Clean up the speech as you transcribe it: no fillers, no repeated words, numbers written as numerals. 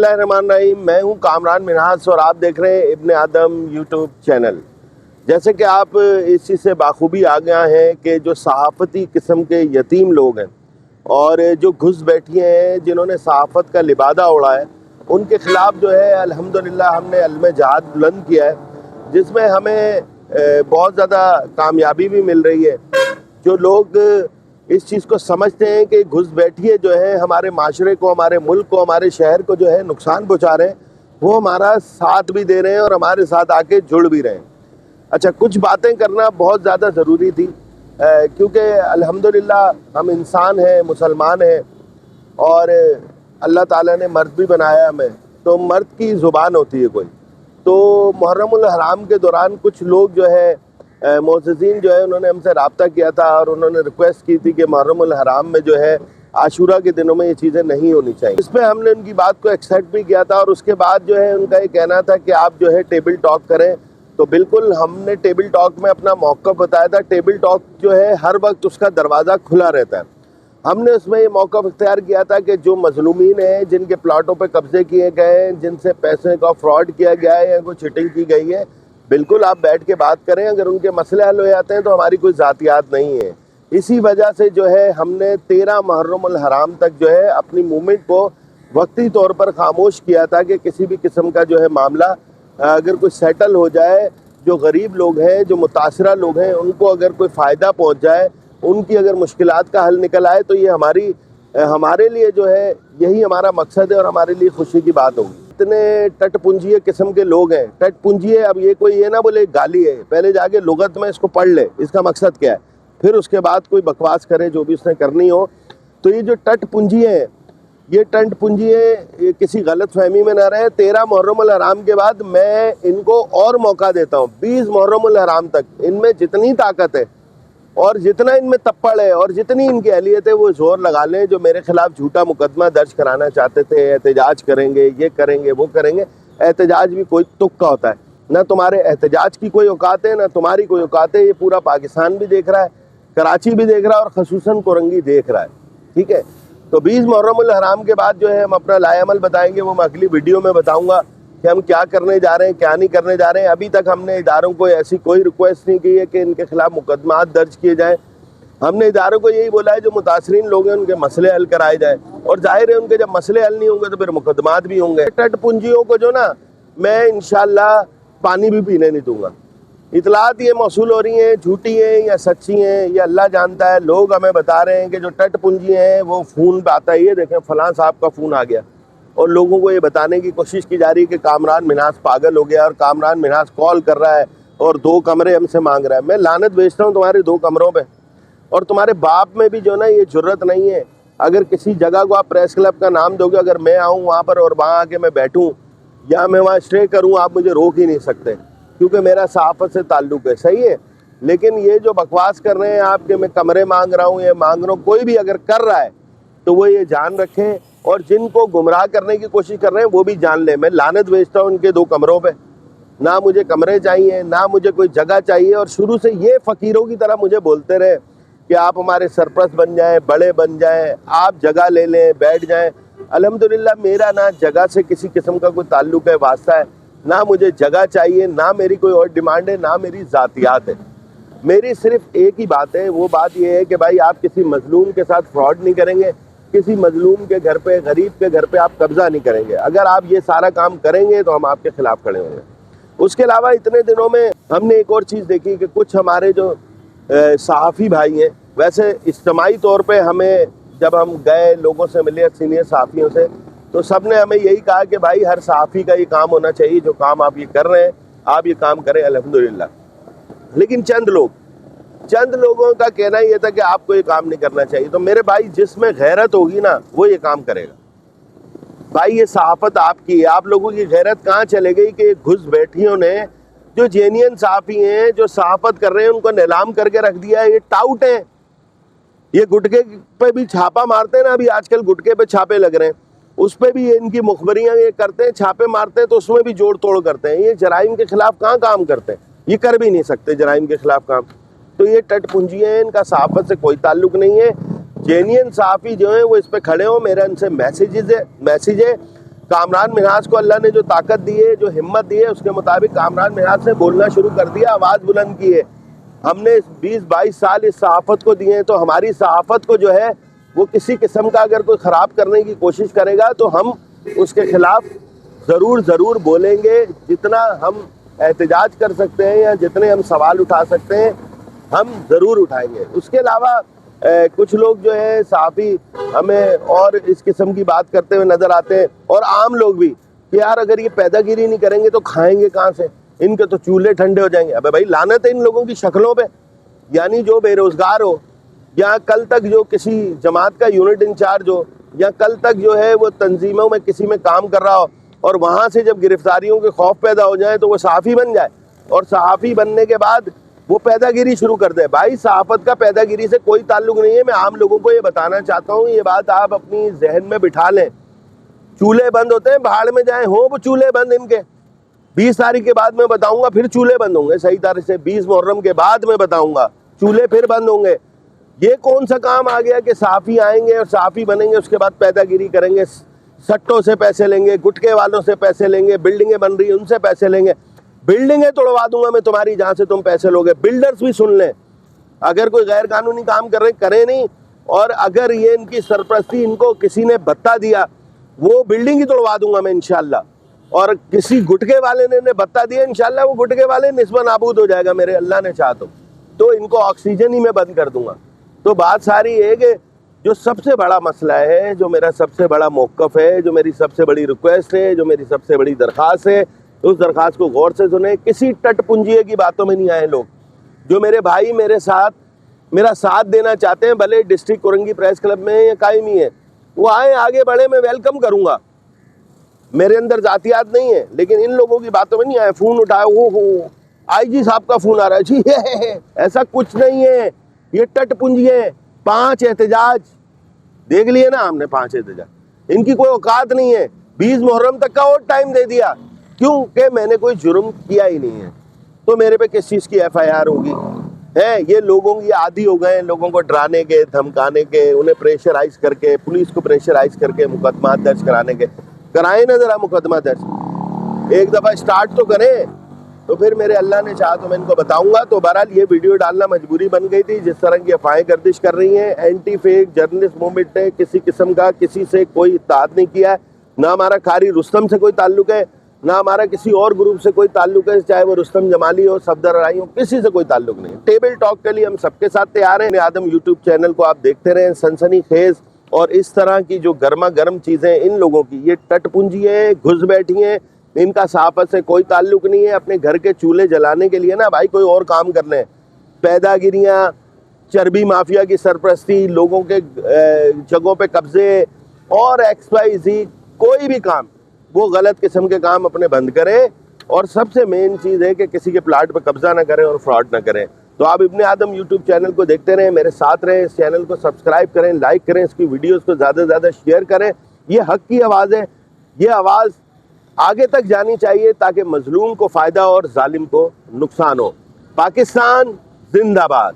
बिस्मिल्लाहिर्रहमानिर्रहीम। मैं हूं कामरान मिन्हाज और आप देख रहे हैं इब्न आदम यूट्यूब चैनल। जैसे कि आप इस चीज़ से बाखूबी आ गया हैं कि जो सहाफ़ती किस्म के यतीम लोग हैं और जो घुस बैठिए हैं जिन्होंने सहाफ़त का लिबादा उड़ा है, उनके ख़िलाफ़ जो है अल्हम्दुलिल्लाह हमने अलम जहाद बुलंद किया है, जिसमें हमें बहुत ज़्यादा कामयाबी भी मिल रही है। जो लोग इस चीज़ को समझते हैं कि घुस बैठिए जो है हमारे माशरे को, हमारे मुल्क को, हमारे शहर को जो है नुकसान पहुँचा रहे हैं, वो हमारा साथ भी दे रहे हैं और हमारे साथ आके जुड़ भी रहे हैं। अच्छा, कुछ बातें करना बहुत ज़्यादा ज़रूरी थी क्योंकि अल्हम्दुलिल्लाह हम इंसान हैं, मुसलमान हैं और अल्लाह ताला ने मर्द भी बनाया हमें, तो मर्द की ज़ुबान होती है कोई। तो मुहर्रमुल हराम के दौरान कुछ लोग जो है मोअज़्ज़िज़ीन जो है उन्होंने हमसे रब्ता किया था और उन्होंने रिक्वेस्ट की थी कि मुहर्रमुल हराम में जो है आशूरा के दिनों में ये चीज़ें नहीं होनी चाहिए। इस पर हमने उनकी बात को एक्सेप्ट भी किया था और उसके बाद जो है उनका ये कहना था कि आप जो है टेबल टॉक करें। तो बिल्कुल हमने टेबल टॉक में अपना मौक़िफ़ बताया था। टेबल टॉक जो है हर वक्त उसका दरवाज़ा खुला रहता है। हमने उसमें ये मौक़िफ़ इख्तियार किया था कि जो मज़लूमीन हैं, जिनके प्लाटों पे कब्ज़े किए गए हैं, जिनसे पैसे का फ्रॉड किया गया है या कोई चीटिंग की गई है, बिल्कुल आप बैठ के बात करें। अगर उनके मसले हल हो जाते हैं तो हमारी कोई ज़ातियात नहीं है। इसी वजह से जो है हमने 13 मुहर्रमुल हराम तक जो है अपनी मूवमेंट को वक्ती तौर पर खामोश किया था कि किसी भी किस्म का जो है मामला अगर कोई सेटल हो जाए, जो गरीब लोग हैं, जो मुतासरा लोग हैं, उनको अगर कोई फ़ायदा पहुँच जाए, उनकी अगर मुश्किलात का हल निकल आए, तो ये हमारे लिए जो है यही हमारा मकसद है और हमारे लिए खुशी की बात होगी। इतने टटपुंजिए किस्म के लोग हैं। टटपुंजिए, अब ये कोई ये ना बोले गाली है, पहले जाके लुगत में इसको पढ़ ले, इसका मकसद क्या है, फिर उसके बाद कोई बकवास करे जो भी उसने करनी हो। तो ये जो टटपुंजिए हैं, ये टटपुंजिए ये किसी गलत फहमी में ना रहे। 13 मुहर्रमुल हराम के बाद मैं इनको और मौका देता हूँ। 20 मुहर्रमुल हराम तक इनमें जितनी ताकत है और जितना इनमें तप्पड़ है और जितनी इनकी अहलियत है, वो जोर लगा लें। जो मेरे खिलाफ झूठा मुकदमा दर्ज कराना चाहते थे, एहतजाज करेंगे, ये करेंगे, वो करेंगे। एहतजाज भी कोई तुक का होता है, ना तुम्हारे एहतजाज की कोई औकात है, ना तुम्हारी कोई औकात है। ये पूरा पाकिस्तान भी देख रहा है, कराची भी देख रहा है और खसूसन कोरंगी देख रहा है। ठीक है, तो 20 मुहर्रमुल हराम के बाद जो है हम अपना लाएअमल बताएंगे। वो मैं अगली वीडियो में बताऊँगा कि हम क्या करने जा रहे हैं, क्या नहीं करने जा रहे हैं। अभी तक हमने इदारों को ऐसी कोई रिक्वेस्ट नहीं की है कि इनके खिलाफ मुकदमात दर्ज किए जाएं। हमने इदारों को यही बोला है जो मुतासरीन लोग हैं उनके मसले हल कराए जाए, और जाहिर है उनके जब मसले हल नहीं होंगे तो फिर मुकदमात भी होंगे। टटपुंजियों को जो ना मैं इंशाल्लाह पानी भी पीने नहीं दूंगा। इतलात ये मौसूल हो रही हैं, झूठी हैं या सच्ची हैं, ये अल्लाह जानता है। लोग हमें बता रहे हैं कि जो टटपुंजी हैं वो फ़ोन पे आता है, ये देखें फ़लाँ साहब का फ़ोन आ गया, और लोगों को ये बताने की कोशिश की जा रही है कि कामरान मिन्हाज पागल हो गया और कामरान मिन्हाज कॉल कर रहा है और 2 कमरे हमसे मांग रहा है। मैं लानत भेजता हूँ तुम्हारे 2 कमरों पे, और तुम्हारे बाप में भी जो ना ये जुर्रत नहीं है। अगर किसी जगह को आप प्रेस क्लब का नाम दोगे, अगर मैं आऊँ वहाँ पर और वहाँ आके मैं बैठूँ या मैं वहाँ स्टे करूँ, आप मुझे रोक ही नहीं सकते, क्योंकि मेरा सहाफ़त से ताल्लुक़ है। सही है, लेकिन ये जो बकवास कर रहे हैं आप कि मैं कमरे मांग रहा हूँ, ये मांग रहा हूँ, कोई भी अगर कर रहा है तो वो ये जान रखें, और जिनको गुमराह करने की कोशिश कर रहे हैं वो भी जान लें। मैं लानत भेजता हूँ उनके 2 कमरों पे। ना मुझे कमरे चाहिए, ना मुझे कोई जगह चाहिए, और शुरू से ये फ़कीरों की तरह मुझे बोलते रहे कि आप हमारे सरपरस्त बन जाएं, बड़े बन जाएं, आप जगह ले लें, बैठ जाएं। अल्हम्दुलिल्लाह मेरा ना जगह से किसी किस्म का कोई ताल्लुक़ है, वास्ता है, ना मुझे जगह चाहिए, ना मेरी कोई और डिमांड है, ना मेरी ज़ातियात है। मेरी सिर्फ एक ही बात है, वो बात ये है कि भाई आप किसी मज़लूम के साथ फ्रॉड नहीं करेंगे, किसी मजलूम के घर पे, गरीब के घर पे आप कब्जा नहीं करेंगे। अगर आप ये सारा काम करेंगे तो हम आपके खिलाफ खड़े होंगे। उसके अलावा इतने दिनों में हमने एक और चीज़ देखी कि कुछ हमारे जो सहाफ़ी भाई हैं, वैसे इज्तिमाई तौर पे हमें जब हम गए, लोगों से मिले, सीनियर सहाफ़ियों से, तो सब ने हमें यही कहा कि भाई हर सहाफ़ी का ये काम होना चाहिए, जो काम आप ये कर रहे हैं आप ये काम करें, अल्हम्दुलिल्लाह। लेकिन चंद लोगों का कहना ये था कि आपको ये काम नहीं करना चाहिए। तो मेरे भाई, जिसमें गैरत होगी ना वो ये काम करेगा। भाई ये सहाफ़त आपकी है, आप लोगों की गैरत कहाँ चले गई कि घुस बैठियों ने, जो जेन्युइन सहाफ़ी हैं, जो सहाफ़त कर रहे हैं, उनको नीलाम करके रख दिया है। ये टाउट हैं, ये गुटके पे भी छापा मारते हैं ना, अभी आजकल गुटके पे छापे लग रहे हैं, उस पर भी इनकी मुखबरियाँ ये करते हैं, छापे मारते हैं, तो उसमें भी जोड़ तोड़ करते हैं। ये जराइम के खिलाफ कहाँ काम करते हैं, ये कर भी नहीं सकते जराइम के खिलाफ काम। तो ये टटपुंजी हैं, इनका सहाफ़त से कोई ताल्लुक़ नहीं है। जेन्युइन सहाफ़ी जो है वो इस पे खड़े हो। मेरा इनसे मैसेज है کامران منہاج کو اللہ نے جو طاقت دی ہے، جو ہمت دی ہے، اس کے مطابق کامران منہاج نے بولنا شروع کر دیا، آواز بلند کی ہے۔ ہم نے 20-22 سال اس صحافت کو دیے ہیں، تو ہماری صحافت کو جو ہے وہ کسی قسم کا اگر کوئی خراب کرنے کی کوشش کرے گا تو ہم اس کے خلاف ضرور بولیں گے۔ جتنا ہم احتجاج کر سکتے ہیں یا جتنے ہم سوال اٹھا سکتے ہیں ہم ضرور اٹھائیں گے۔ اس کے علاوہ کچھ لوگ جو ہے صحافی ہمیں اور اس قسم کی بات کرتے ہوئے نظر آتے ہیں، اور عام لوگ بھی، کہ یار اگر یہ پیدا گیری نہیں کریں گے تو کھائیں گے کہاں سے، ان کے تو چولہے ٹھنڈے ہو جائیں گے۔ ابے بھائی لعنت ہے ان لوگوں کی شکلوں پہ، یعنی جو بے روزگار ہو، یا کل تک جو کسی جماعت کا یونٹ انچارج ہو، یا کل تک جو ہے وہ تنظیموں میں کسی میں کام کر رہا ہو، اور وہاں سے جب گرفتاریوں کے خوف پیدا ہو جائے تو وہ صحافی بن جائے، اور صحافی بننے کے بعد وہ پیدا گیری شروع کر دے۔ بھائی صحافت کا پیدا گیری سے کوئی تعلق نہیں ہے۔ میں عام لوگوں کو یہ بتانا چاہتا ہوں، یہ بات آپ اپنی ذہن میں بٹھا لیں۔ چولہے بند ہوتے ہیں، بھاڑ میں جائیں، ہوں وہ چولہے بند ان کے۔ 20 تاریخ کے بعد میں بتاؤں گا پھر چولہے بند ہوں گے، صحیح طرح سے 20 محرم کے بعد میں بتاؤں گا چولہے پھر بند ہوں گے۔ یہ کون سا کام آ گیا کہ صحافی آئیں گے اور صحافی بنیں گے، اس کے بعد پیدا گیری کریں گے، سٹوں سے پیسے لیں گے، گٹکے والوں سے پیسے لیں گے، بلڈنگیں بن رہی ہیں ان سے پیسے لیں گے۔ بلڈنگیں توڑوا دوں گا میں تمہاری جہاں سے تم پیسے لوگے۔ بلڈرز بھی سن لیں، اگر کوئی غیر قانونی کام کر رہے کریں نہیں، اور اگر یہ ان کی سرپرستی ان کو کسی نے بتا دیا، وہ بلڈنگ ہی توڑوا دوں گا میں انشاءاللہ۔ اور کسی گٹکے والے نے بتا دیا، انشاءاللہ وہ گٹکے والے نسبت نابود ہو جائے گا میرے اللہ نے چاہا تو ان کو آکسیجن ہی میں بند کر دوں گا۔ تو بات ساری ہے کہ جو سب سے بڑا مسئلہ ہے، جو میرا سب سے بڑا موقف ہے، جو میری سب سے بڑی ریکویسٹ ہے، جو میری سب سے بڑی درخواست ہے، اس درخواست کو غور سے سنیں۔ کسی ٹٹ پنجیے کی باتوں میں نہیں آئے لوگ۔ جو میرے بھائی میرا ساتھ دینا چاہتے ہیں، بھلے ڈسٹرکٹ کورنگی پریس کلب میں یا قائمی ہے، وہ آئیں آگے بڑھیں، میں ویلکم کروں گا۔ میرے اندر ذاتیات نہیں ہے، لیکن ان لوگوں کی باتوں میں نہیں آئے۔ فون اٹھائے، ہو آئی جی صاحب کا فون آ رہا ہے جی، ایسا کچھ نہیں ہے، یہ ٹٹ پنجیے۔ 5 احتجاج دیکھ لیے نا ہم نے، 5 احتجاج، ان کی کوئی اوقات نہیں ہے۔ 20 محرم تک کا اور ٹائم دے دیا، کیوں کہ میں نے کوئی جرم کیا ہی نہیں ہے، تو میرے پہ کس چیز کی FIR ہوگی؟ یہ لوگوں کی عادی ہو گئے ہیں، لوگوں کو ڈرانے کے، دھمکانے کے، انہیں پریشرائز کر کے، پولیس کو پریشرائز کر کے مقدمات درج کرانے کے۔ کرائیں نا ذرا مقدمہ درج، ایک دفعہ سٹارٹ تو کریں، تو پھر میرے اللہ نے چاہا تو میں ان کو بتاؤں گا۔ تو بہرحال یہ ویڈیو ڈالنا مجبوری بن گئی تھی، جس طرح کی افواہیں گردش کر رہی ہیں۔ اینٹی فیک جرنلسٹ موومنٹ نے کسی قسم کا کسی سے کوئی اتحاد نہیں کیا ہے، نہ ہمارا قاری رستم سے کوئی تعلق ہے، نہ ہمارا کسی اور گروپ سے کوئی تعلق ہے، چاہے وہ رستم جمالی ہو، صفدر رائی ہو، کسی سے کوئی تعلق نہیں۔ ٹیبل ٹاک کے لیے ہم سب کے ساتھ تیار ہیں۔ آدم یوٹیوب چینل کو آپ دیکھتے رہیں، سنسنی خیز اور اس طرح کی جو گرما گرم چیزیں ان لوگوں کی، یہ ٹٹ پونجی ہیں، گھس بیٹھی ہیں، ان کا صحافت سے کوئی تعلق نہیں ہے۔ اپنے گھر کے چولہے جلانے کے لیے نا بھائی کوئی اور کام کر لیں۔ پیدا گیریاں، چربی مافیا کی سرپرستی، لوگوں کے جگہوں پہ قبضے اور XYZ کوئی بھی کام، وہ غلط قسم کے کام اپنے بند کریں، اور سب سے مین چیز ہے کہ کسی کے پلاٹ پہ قبضہ نہ کریں اور فراڈ نہ کریں۔ تو آپ ابن آدم یوٹیوب چینل کو دیکھتے رہیں، میرے ساتھ رہیں، اس چینل کو سبسکرائب کریں، لائک کریں، اس کی ویڈیوز کو زیادہ سے زیادہ شیئر کریں۔ یہ حق کی آواز ہے، یہ آواز آگے تک جانی چاہیے تاکہ مظلوم کو فائدہ اور ظالم کو نقصان ہو۔ پاکستان زندہ باد۔